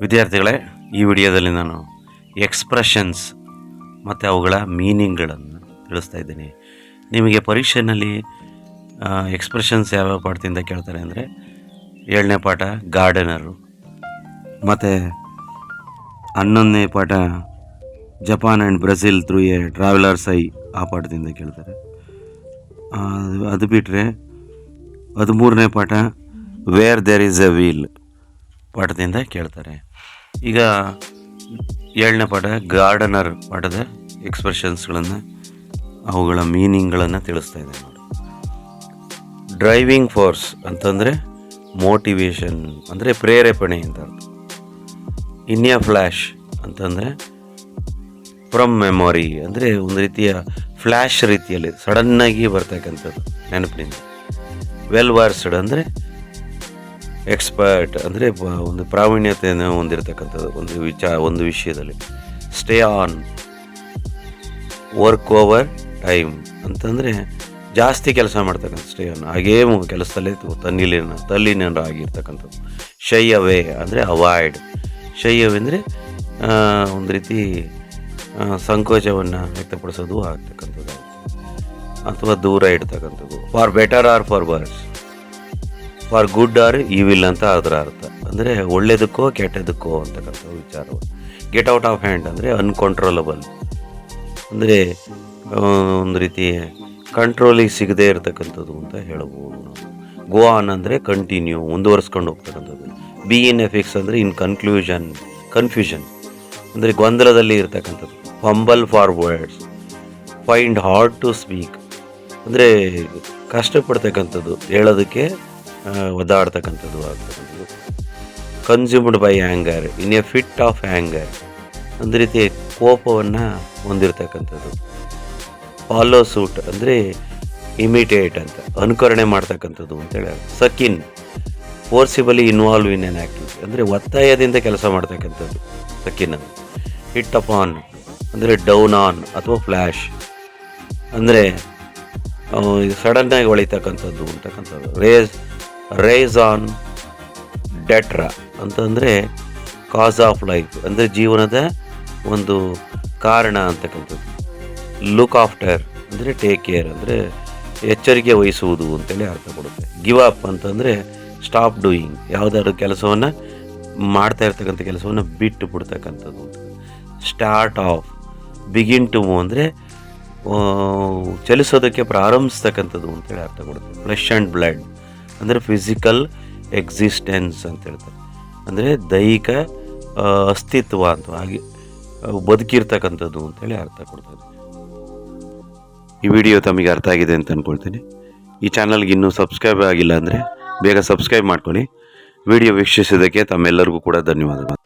ವಿದ್ಯಾರ್ಥಿಗಳೇ, ಈ ವಿಡಿಯೋದಲ್ಲಿ ನಾನು ಎಕ್ಸ್ಪ್ರೆಷನ್ಸ್ ಮತ್ತು ಅವುಗಳ ಮೀನಿಂಗ್ಗಳನ್ನು ತಿಳಿಸ್ತಾ ಇದ್ದೀನಿ. ನಿಮಗೆ ಪರೀಕ್ಷೆಯಲ್ಲಿ ಎಕ್ಸ್ಪ್ರೆಷನ್ಸ್ ಯಾವ್ಯಾವ ಪಾಠದಿಂದ ಕೇಳ್ತಾರೆ ಅಂದರೆ 7ನೇ ಪಾಠ ಗಾರ್ಡನರು, ಮತ್ತು 11ನೇ ಪಾಠ Japan and Brazil through a traveller's eye ಆ ಪಾಠದಿಂದ ಕೇಳ್ತಾರೆ. ಅದು ಬಿಟ್ಟರೆ 13ನೇ ಪಾಠ where there is a wheel ಪಾಠದಿಂದ ಕೇಳ್ತಾರೆ. ಈಗ 7ನೇ ಪಾಠ ಗಾರ್ಡನರ್ ಪಾಠದ ಎಕ್ಸ್ಪ್ರೆಷನ್ಸ್ಗಳನ್ನು ಅವುಗಳ ಮೀನಿಂಗ್ಗಳನ್ನು ತಿಳಿಸ್ತಾ ಇದೆ ನೋಡಿ. ಡ್ರೈವಿಂಗ್ ಫೋರ್ಸ್ ಅಂತಂದರೆ ಮೋಟಿವೇಶನ್ ಅಂದರೆ ಪ್ರೇರೇಪಣೆ ಅಂತ ಅರ್ಥ. ಇನ್ ಎ ಫ್ಲ್ಯಾಶ್ ಅಂತಂದರೆ ಫ್ರಮ್ ಮೆಮೊರಿ ಅಂದರೆ ಒಂದು ರೀತಿಯ ಫ್ಲ್ಯಾಶ್ ರೀತಿಯಲ್ಲಿ ಸಡನ್ನಾಗಿ ಬರ್ತಕ್ಕಂಥದ್ದು ನೆನಪಿನಿಂದ. ವೆಲ್ ವರ್ಸ್ಡ್ ಅಂದರೆ ಎಕ್ಸ್ಪರ್ಟ್ ಅಂದರೆ ಒಂದು ಪ್ರಾವೀಣ್ಯತೆಯನ್ನು ಹೊಂದಿರತಕ್ಕಂಥದ್ದು ಒಂದು ವಿಷಯದಲ್ಲಿ. Stay on, work over time ಅಂತಂದರೆ ಜಾಸ್ತಿ ಕೆಲಸ ಮಾಡ್ತಕ್ಕಂಥ ಸ್ಟೇ ಆನ್, ಹಾಗೇ ಕೆಲಸದಲ್ಲೇ ತಲ್ಲೀನರ ಆಗಿರ್ತಕ್ಕಂಥದ್ದು. ಶೈ ಅವೇ ಅಂದರೆ ಅವಾಯ್ಡ್. ಶೈ ಅವೇ ಅಂದರೆ ಒಂದು ರೀತಿ ಸಂಕೋಚವನ್ನು ವ್ಯಕ್ತಪಡಿಸೋದು ಆಗ್ತಕ್ಕಂಥದ್ದು ಅಥವಾ ದೂರ ಇಡ್ತಕ್ಕಂಥದ್ದು. For better or for worse, for good or evil ಅಂತ ಅದರ ಅರ್ಥ. ಅಂದರೆ ಒಳ್ಳೆಯದಕ್ಕೋ ಕೆಟ್ಟದಕ್ಕೋ ಅಂತಕ್ಕಂಥ ವಿಚಾರವು. ಗೆಟ್ ಔಟ್ ಆಫ್ ಹ್ಯಾಂಡ್ ಅಂದರೆ ಅನ್ಕಂಟ್ರೋಲಬಲ್, ಅಂದರೆ ಒಂದು ರೀತಿ ಕಂಟ್ರೋಲಿಗೆ ಸಿಗದೇ ಇರತಕ್ಕಂಥದ್ದು ಅಂತ ಹೇಳ್ಬೋದು ನಾವು. ಗೋ ಆನ್ ಅಂದರೆ ಕಂಟಿನ್ಯೂ, ಮುಂದುವರಿಸ್ಕೊಂಡು ಹೋಗ್ತಕ್ಕಂಥದ್ದು. ಬಿ ಇನ್ ಎಫಿಕ್ಸ್ ಅಂದರೆ ಇನ್ ಕನ್ಫ್ಯೂಷನ್ ಅಂದರೆ ಗೊಂದಲದಲ್ಲಿ ಇರ್ತಕ್ಕಂಥದ್ದು. Fumble for words, find hard to speak ಅಂದರೆ ಕಷ್ಟಪಡ್ತಕ್ಕಂಥದ್ದು, ಹೇಳೋದಕ್ಕೆ ಒದ್ದಾಡ್ತಕ್ಕಂಥದ್ದು ಆಗ್ತಕ್ಕಂಥದ್ದು. Consumed by anger, in a fit of anger ಒಂದು ರೀತಿ ಕೋಪವನ್ನು ಹೊಂದಿರತಕ್ಕಂಥದ್ದು. ಫಾಲೋ ಸೂಟ್ ಅಂದರೆ ಇಮಿಟೇಟ್ ಅಂತ ಅನುಕರಣೆ ಮಾಡ್ತಕ್ಕಂಥದ್ದು ಅಂತೇಳಿ. Suck in, forcibly involve in an activity ಅಂದರೆ ಒತ್ತಾಯದಿಂದ ಕೆಲಸ ಮಾಡ್ತಕ್ಕಂಥದ್ದು ಸಕಿನ್. ಹಿಟ್ ಅಪಾನ್ ಅಂದರೆ ಡೌನ್ ಆನ್ ಅಥವಾ ಫ್ಲ್ಯಾಶ್ ಅಂದರೆ ಸಡನ್ನಾಗಿ ಹೊಳಿತಕ್ಕಂಥದ್ದು ಅಂತಕ್ಕಂಥದ್ದು. ರೇಸ್ ಆನ್ ಡೆಟ್ರಾ ಅಂತಂದರೆ ಕಾಸ್ ಆಫ್ ಲೈಫ್ ಅಂದರೆ ಜೀವನದ ಒಂದು ಕಾರಣ ಅಂತಕ್ಕಂಥದ್ದು. ಲುಕ್ ಆಫ್ಟರ್ ಅಂದರೆ ಟೇಕ್ ಕೇರ್ ಅಂದರೆ ಎಚ್ಚರಿಕೆ ವಹಿಸುವುದು ಅಂತೇಳಿ ಅರ್ಥ ಕೊಡುತ್ತೆ. ಗಿವ್ ಅಪ್ ಅಂತಂದರೆ ಸ್ಟಾಪ್ ಡೂಯಿಂಗ್, ಯಾವುದಾದ್ರು ಕೆಲಸವನ್ನು ಮಾಡ್ತಾ ಇರ್ತಕ್ಕಂಥ ಕೆಲಸವನ್ನು ಬಿಟ್ಟು ಬಿಡ್ತಕ್ಕಂಥದ್ದು. Start off, begin to move ಅಂದರೆ ಚಲಿಸೋದಕ್ಕೆ ಪ್ರಾರಂಭಿಸ್ತಕ್ಕಂಥದ್ದು ಅಂತೇಳಿ ಅರ್ಥ ಕೊಡುತ್ತೆ. ಫ್ಲೆಶ್ ಆ್ಯಂಡ್ ಬ್ಲಡ್ ಅಂದರೆ ಫಿಸಿಕಲ್ ಎಕ್ಸಿಸ್ಟೆನ್ಸ್ ಅಂತ ಹೇಳ್ತಾರೆ, ಅಂದರೆ ದೈಹಿಕ ಅಸ್ತಿತ್ವ ಅಂತ ಹಾಗೆ ಬದುಕಿರ್ತಕ್ಕಂಥದ್ದು ಅಂತೇಳಿ ಅರ್ಥ ಕೊಡ್ತದೆ. ಈ ವಿಡಿಯೋ ತಮಗೆ ಅರ್ಥ ಆಗಿದೆ ಅಂತ ಅಂದ್ಕೊಳ್ತೀನಿ. ಈ ಚಾನಲ್ಗೆ ಇನ್ನೂ ಸಬ್ಸ್ಕ್ರೈಬ್ ಆಗಿಲ್ಲ ಅಂದರೆ ಬೇಗ ಸಬ್ಸ್ಕ್ರೈಬ್ ಮಾಡ್ಕೊಳ್ಳಿ. ವಿಡಿಯೋ ವೀಕ್ಷಿಸಿದ್ದಕ್ಕೆ ತಮ್ಮೆಲ್ಲರಿಗೂ ಕೂಡ ಧನ್ಯವಾದಗಳು.